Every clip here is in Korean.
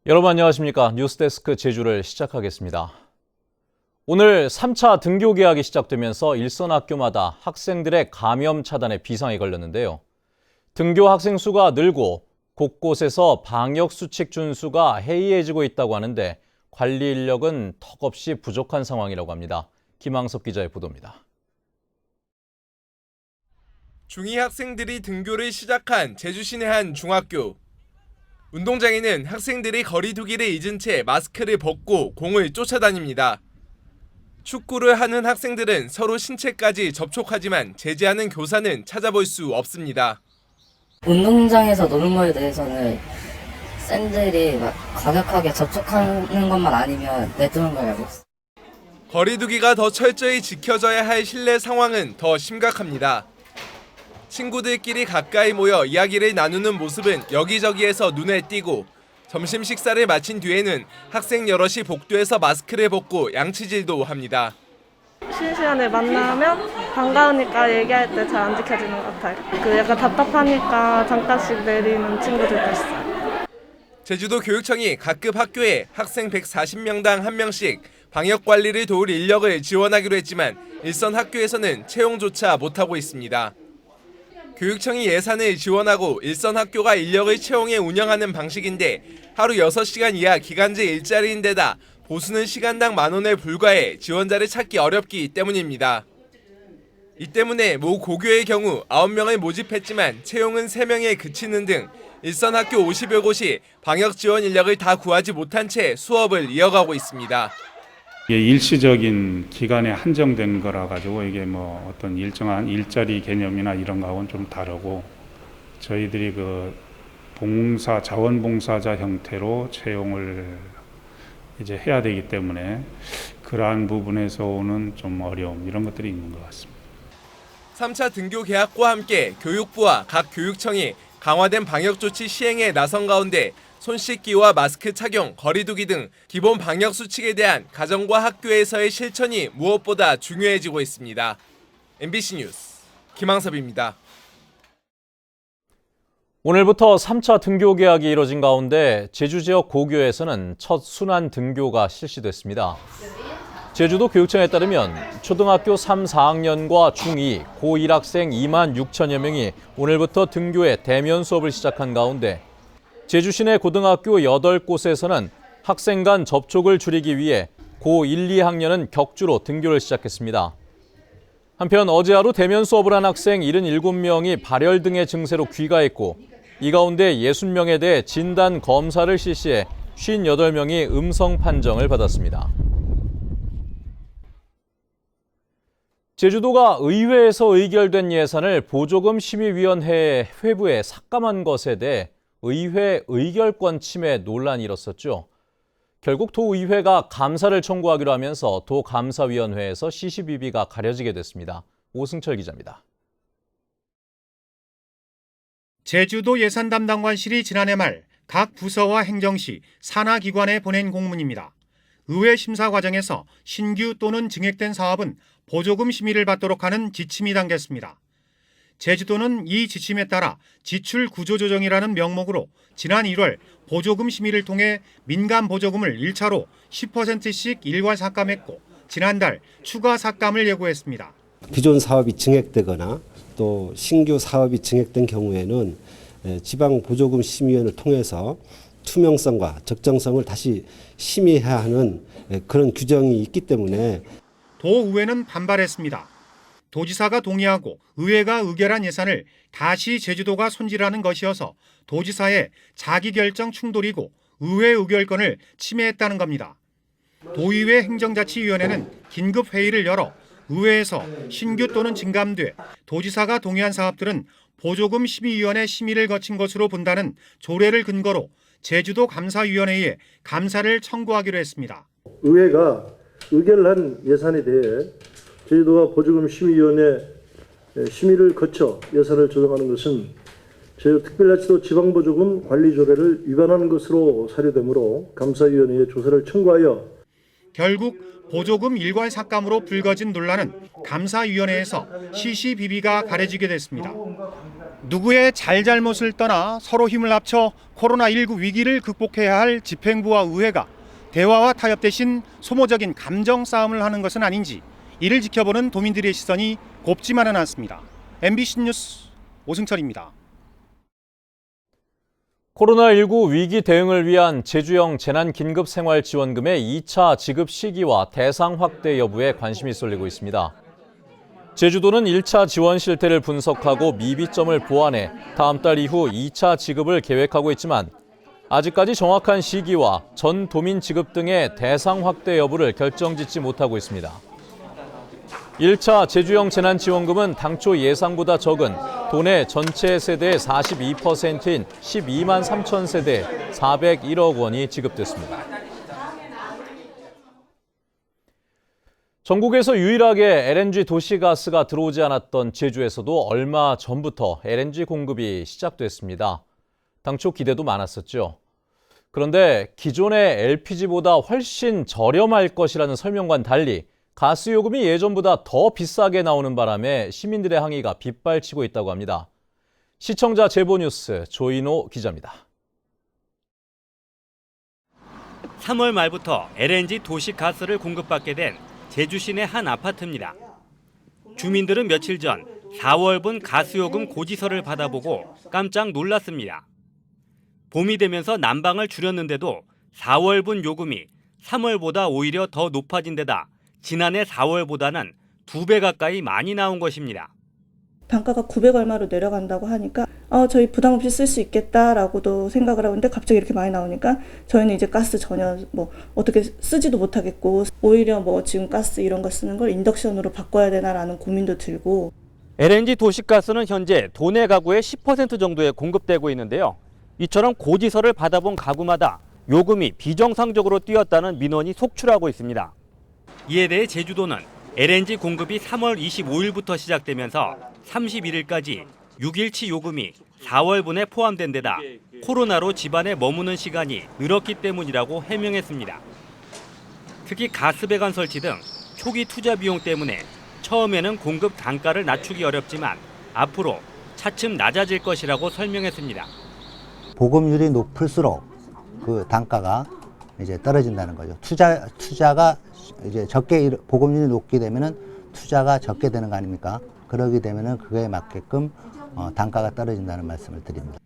여러분 안녕하십니까? 뉴스데스크 제주를 시작하겠습니다. 오늘 3차 등교 개학이 시작되면서 일선 학교마다 학생들의 감염 차단에 비상이 걸렸는데요. 등교 학생 수가 늘고 곳곳에서 방역 수칙 준수가 해이해지고 있다고 하는데 관리 인력은 턱없이 부족한 상황이라고 합니다. 김항섭 기자의 보도입니다. 중2 학생들이 등교를 시작한 제주시내 한 중학교. 운동장에는 학생들이 거리 두기를 잊은 채 마스크를 벗고 공을 쫓아다닙니다. 축구를 하는 학생들은 서로 신체까지 접촉하지만 제지하는 교사는 찾아볼 수 없습니다. 운동장에서 노는 거에 대해서는 샌들이 막 과격하게 접촉하는 것만 아니면 내두는 걸 알고 있어요. 거리 두기가 더 철저히 지켜져야 할 실내 상황은 더 심각합니다. 친구들끼리 가까이 모여 이야기를 나누는 모습은 여기저기에서 눈에 띄고 점심 식사를 마친 뒤에는 학생 여럿이 복도에서 마스크를 벗고 양치질도 합니다. 쉬는 시간에 만나면 반가우니까 얘기할 때 잘 안 지켜지는 것 같아요. 약간 답답하니까 잠깐씩 내리는 친구들도 있어요. 제주도 교육청이 각급 학교에 학생 140명당 1명씩 방역 관리를 도울 인력을 지원하기로 했지만 일선 학교에서는 채용조차 못하고 있습니다. 교육청이 예산을 지원하고 일선 학교가 인력을 채용해 운영하는 방식인데 하루 6시간 이하 기간제 일자리인데다 보수는 시간당 10,000원에 불과해 지원자를 찾기 어렵기 때문입니다. 이 때문에 모 고교의 경우 9명을 모집했지만 채용은 3명에 그치는 등 일선 학교 50여 곳이 방역 지원 인력을 다 구하지 못한 채 수업을 이어가고 있습니다. 이게 일시적인 기간에 한정된 거라 가지고 이게 뭐 어떤 일정한 일자리 개념이나 이런 거하고는 좀 다르고 저희들이 그 자원봉사자 형태로 채용을 이제 해야 되기 때문에 그러한 부분에서 오는 좀 어려움 이런 것들이 있는 것 같습니다. 3차 등교 개학과 함께 교육부와 각 교육청이 강화된 방역 조치 시행에 나선 가운데 손 씻기와 마스크 착용, 거리 두기 등 기본 방역 수칙에 대한 가정과 학교에서의 실천이 무엇보다 중요해지고 있습니다. MBC 뉴스 김항섭입니다. 오늘부터 3차 등교 개학이 이뤄진 가운데 제주 지역 고교에서는 첫 순환 등교가 실시됐습니다. 제주도 교육청에 따르면 초등학교 3, 4학년과 중2, 고1 학생 2만 6천여 명이 오늘부터 등교에 대면 수업을 시작한 가운데 제주 시내 고등학교 8곳에서는 학생 간 접촉을 줄이기 위해 고1, 2학년은 격주로 등교를 시작했습니다. 한편 어제 하루 대면 수업을 한 학생 77명이 발열 등의 증세로 귀가했고 이 가운데 60명에 대해 진단 검사를 실시해 58명이 음성 판정을 받았습니다. 제주도가 의회에서 의결된 예산을 보조금 심의위원회 회부에 삭감한 것에 대해 의회 의결권 침해 논란이 일었었죠. 결국 도의회가 감사를 청구하기로 하면서 도감사위원회에서 시시비비가 가려지게 됐습니다. 오승철 기자입니다. 제주도 예산담당관실이 지난해 말 각 부서와 행정시, 산하기관에 보낸 공문입니다. 의회 심사 과정에서 신규 또는 증액된 사업은 보조금 심의를 받도록 하는 지침이 담겼습니다. 제주도는 이 지침에 따라 지출 구조조정이라는 명목으로 지난 1월 보조금 심의를 통해 민간 보조금을 1차로 10%씩 일괄 삭감했고 지난달 추가 삭감을 예고했습니다. 기존 사업이 증액되거나 또 신규 사업이 증액된 경우에는 지방보조금심의위원회를 통해서 투명성과 적정성을 다시 심의해야 하는 그런 규정이 있기 때문에 도의회는 반발했습니다. 도지사가 동의하고 의회가 의결한 예산을 다시 제주도가 손질하는 것이어서 도지사의 자기결정 충돌이고 의회 의결권을 침해했다는 겁니다. 도의회 행정자치위원회는 긴급회의를 열어 의회에서 신규 또는 증감돼 도지사가 동의한 사업들은 보조금 심의위원회 심의를 거친 것으로 본다는 조례를 근거로 제주도 감사위원회에 감사를 청구하기로 했습니다. 의회가 의결한 예산에 대해 제주도가 보조금 심의위원회 심의를 거쳐 예산을 조정하는 것은 제주특별자치도 지방보조금 관리조례를 위반하는 것으로 사료되므로 감사위원회에 조사를 청구하여 결국 보조금 일괄 삭감으로 불거진 논란은 감사위원회에서 시시비비가 가려지게 됐습니다. 누구의 잘잘못을 떠나 서로 힘을 합쳐 코로나19 위기를 극복해야 할 집행부와 의회가 대화와 타협 대신 소모적인 감정 싸움을 하는 것은 아닌지 이를 지켜보는 도민들의 시선이 곱지만은 않습니다. MBC 뉴스 오승철입니다. 코로나19 위기 대응을 위한 제주형 재난긴급생활지원금의 2차 지급 시기와 대상 확대 여부에 관심이 쏠리고 있습니다. 제주도는 1차 지원 실태를 분석하고 미비점을 보완해 다음 달 이후 2차 지급을 계획하고 있지만 아직까지 정확한 시기와 전 도민 지급 등의 대상 확대 여부를 결정짓지 못하고 있습니다. 1차 제주형 재난지원금은 당초 예상보다 적은 도내 전체 세대의 42%인 12만 3천 세대에 401억 원이 지급됐습니다. 전국에서 유일하게 LNG 도시가스가 들어오지 않았던 제주에서도 얼마 전부터 LNG 공급이 시작됐습니다. 당초 기대도 많았었죠. 그런데 기존의 LPG보다 훨씬 저렴할 것이라는 설명과는 달리 가스 요금이 예전보다 더 비싸게 나오는 바람에 시민들의 항의가 빗발치고 있다고 합니다. 시청자 제보 뉴스 조인호 기자입니다. 3월 말부터 LNG 도시가스를 공급받게 된 제주 시내 한 아파트입니다. 주민들은 며칠 전 4월분 가스요금 고지서를 받아보고 깜짝 놀랐습니다. 봄이 되면서 난방을 줄였는데도 4월분 요금이 3월보다 오히려 더 높아진 데다 지난해 4월보다는 2배 가까이 많이 나온 것입니다. 단가가 900 얼마로 내려간다고 하니까 저희 부담 없이 쓸 수 있겠다라고도 생각을 하는데 갑자기 이렇게 많이 나오니까 저희는 이제 가스 전혀 어떻게 쓰지도 못하겠고 오히려 지금 가스 이런 거 쓰는 걸 인덕션으로 바꿔야 되나라는 고민도 들고. LNG 도시가스는 현재 도내 가구의 10% 정도에 공급되고 있는데요. 이처럼 고지서를 받아본 가구마다 요금이 비정상적으로 뛰었다는 민원이 속출하고 있습니다. 이에 대해 제주도는 LNG 공급이 3월 25일부터 시작되면서 31일까지 6일치 요금이 4월분에 포함된 데다 코로나로 집안에 머무는 시간이 늘었기 때문이라고 해명했습니다. 특히 가스배관 설치 등 초기 투자 비용 때문에 처음에는 공급 단가를 낮추기 어렵지만 앞으로 차츰 낮아질 것이라고 설명했습니다. 보급률이 높을수록 그 단가가 이제 떨어진다는 거죠. 투자가 이제 보급률이 높게 되면은 투자가 적게 되는 거 아닙니까? 그러게 되면은 그거에 맞게끔 단가가 떨어진다는 말씀을 드립니다.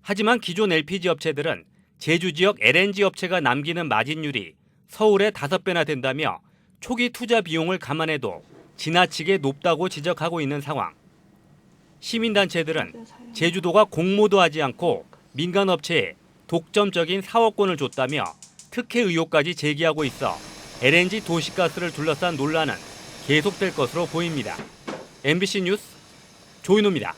하지만 기존 LPG 업체들은 제주 지역 LNG 업체가 남기는 마진율이 서울의 5배나 된다며 초기 투자 비용을 감안해도 지나치게 높다고 지적하고 있는 상황. 시민단체들은 제주도가 공모도 하지 않고 민간업체에 독점적인 사업권을 줬다며 특혜 의혹까지 제기하고 있어 LNG 도시가스를 둘러싼 논란은 계속될 것으로 보입니다. MBC 뉴스 조인호입니다.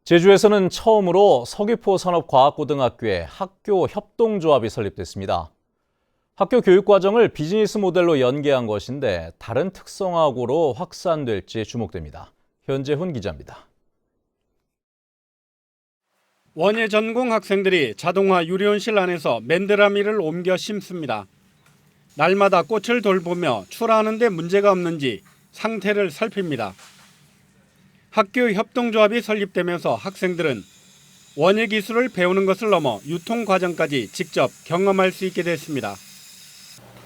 제주에서는 처음으로 서귀포 산업과학고등학교에 학교 협동조합이 설립됐습니다. 학교 교육과정을 비즈니스 모델로 연계한 것인데 다른 특성화고로 확산될지 주목됩니다. 현재훈 기자입니다. 원예 전공 학생들이 자동화 유리온실 안에서 맨드라미를 옮겨 심습니다. 날마다 꽃을 돌보며 출하하는 데 문제가 없는지 상태를 살핍니다. 학교 협동조합이 설립되면서 학생들은 원예 기술을 배우는 것을 넘어 유통 과정까지 직접 경험할 수 있게 됐습니다.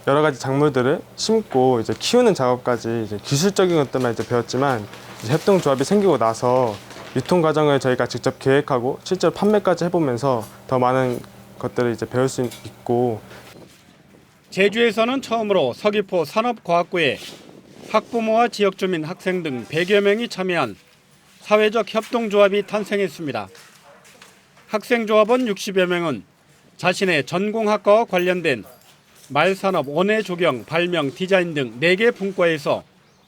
여러 가지 작물들을 심고 이제 키우는 작업까지 이제 기술적인 것들만 이제 배웠지만 이제 협동조합이 생기고 나서 유통 과정을 저희가 직접 계획하고 실제로 판매까지 해보면서 더 많은 것들을 이제 배울 수 있고. 제주에서는 처음으로 서귀포 산업과학고에 학부모와 지역 주민 학생 등 100여 명이 참여한 사회적 협동조합이 탄생했습니다. 학생조합원 60여 명은 자신의 전공학과와 관련된 말산업, 원예 조경, 발명, 디자인 등 4개 분과에서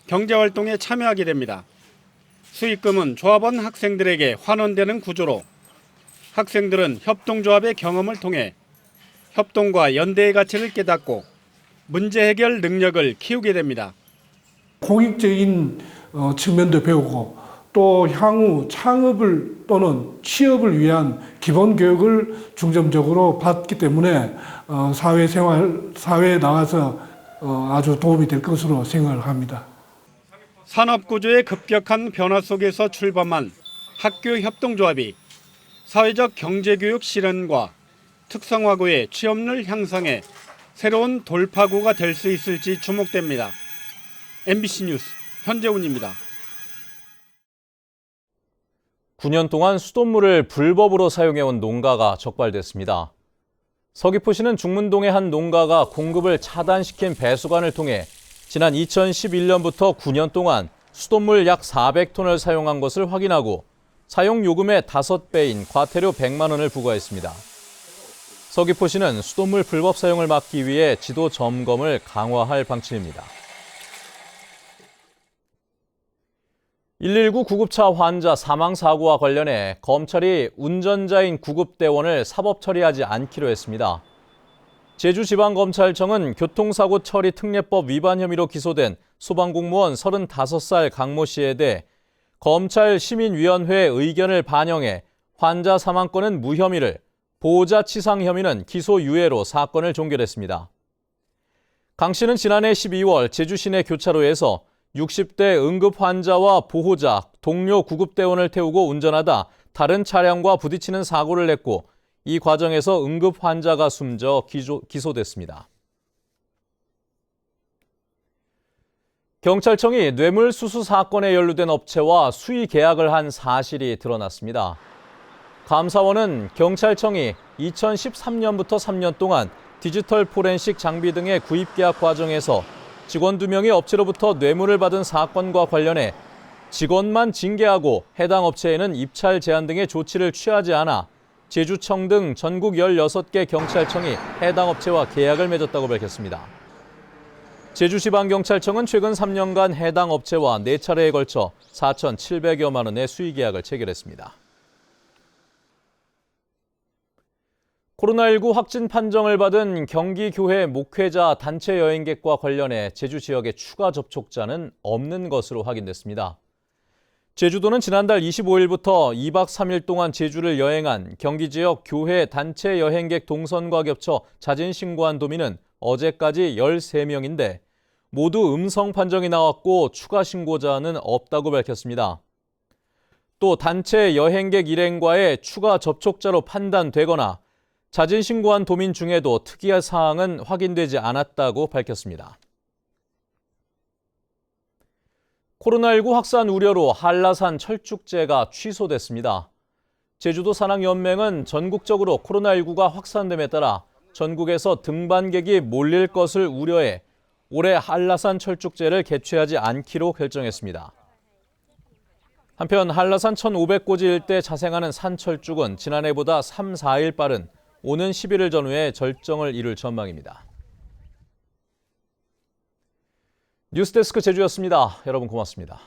경제활동에 참여하게 됩니다. 수익금은 조합원 학생들에게 환원되는 구조로 학생들은 협동조합의 경험을 통해 협동과 연대의 가치를 깨닫고 문제 해결 능력을 키우게 됩니다. 공익적인 측면도 배우고 또 향후 창업을 또는 취업을 위한 기본 교육을 중점적으로 받기 때문에 사회에 나가서 아주 도움이 될 것으로 생각을 합니다. 산업구조의 급격한 변화 속에서 출범한 학교협동조합이 사회적 경제교육 실현과 특성화고의 취업률 향상에 새로운 돌파구가 될 수 있을지 주목됩니다. MBC 뉴스 현재훈입니다. 9년 동안 수돗물을 불법으로 사용해온 농가가 적발됐습니다. 서귀포시는 중문동의 한 농가가 공급을 차단시킨 배수관을 통해 지난 2011년부터 9년 동안 수돗물 약 400톤을 사용한 것을 확인하고 사용 요금의 5배인 과태료 100만 원을 부과했습니다. 서귀포시는 수돗물 불법 사용을 막기 위해 지도 점검을 강화할 방침입니다. 119 구급차 환자 사망 사고와 관련해 검찰이 운전자인 구급대원을 사법 처리하지 않기로 했습니다. 제주지방검찰청은 교통사고 처리 특례법 위반 혐의로 기소된 소방공무원 35살 강모 씨에 대해 검찰 시민위원회 의견을 반영해 환자 사망건은 무혐의를, 보호자 치상 혐의는 기소유예로 사건을 종결했습니다. 강 씨는 지난해 12월 제주 시내 교차로에서 60대 응급 환자와 보호자, 동료 구급대원을 태우고 운전하다 다른 차량과 부딪히는 사고를 냈고 이 과정에서 응급 환자가 숨져 기소됐습니다. 경찰청이 뇌물수수 사건에 연루된 업체와 수의 계약을 한 사실이 드러났습니다. 감사원은 경찰청이 2013년부터 3년 동안 디지털 포렌식 장비 등의 구입 계약 과정에서 직원 2명이 업체로부터 뇌물을 받은 사건과 관련해 직원만 징계하고 해당 업체에는 입찰 제한 등의 조치를 취하지 않아 제주청 등 전국 16개 경찰청이 해당 업체와 계약을 맺었다고 밝혔습니다. 제주지방경찰청은 최근 3년간 해당 업체와 4차례에 걸쳐 4,700여만 원의 수의 계약을 체결했습니다. 코로나19 확진 판정을 받은 경기교회 목회자 단체 여행객과 관련해 제주 지역의 추가 접촉자는 없는 것으로 확인됐습니다. 제주도는 지난달 25일부터 2박 3일 동안 제주를 여행한 경기 지역 교회 단체 여행객 동선과 겹쳐 자진 신고한 도민은 어제까지 13명인데 모두 음성 판정이 나왔고 추가 신고자는 없다고 밝혔습니다. 또 단체 여행객 일행과의 추가 접촉자로 판단되거나 자진 신고한 도민 중에도 특이한 사항은 확인되지 않았다고 밝혔습니다. 코로나19 확산 우려로 한라산 철쭉제가 취소됐습니다. 제주도 산악연맹은 전국적으로 코로나19가 확산됨에 따라 전국에서 등반객이 몰릴 것을 우려해 올해 한라산 철쭉제를 개최하지 않기로 결정했습니다. 한편 한라산 1,500고지 일대 자생하는 산철쭉은 지난해보다 3, 4일 빠른 오는 11일 전후에 절정을 이룰 전망입니다. 뉴스데스크 제주였습니다. 여러분 고맙습니다.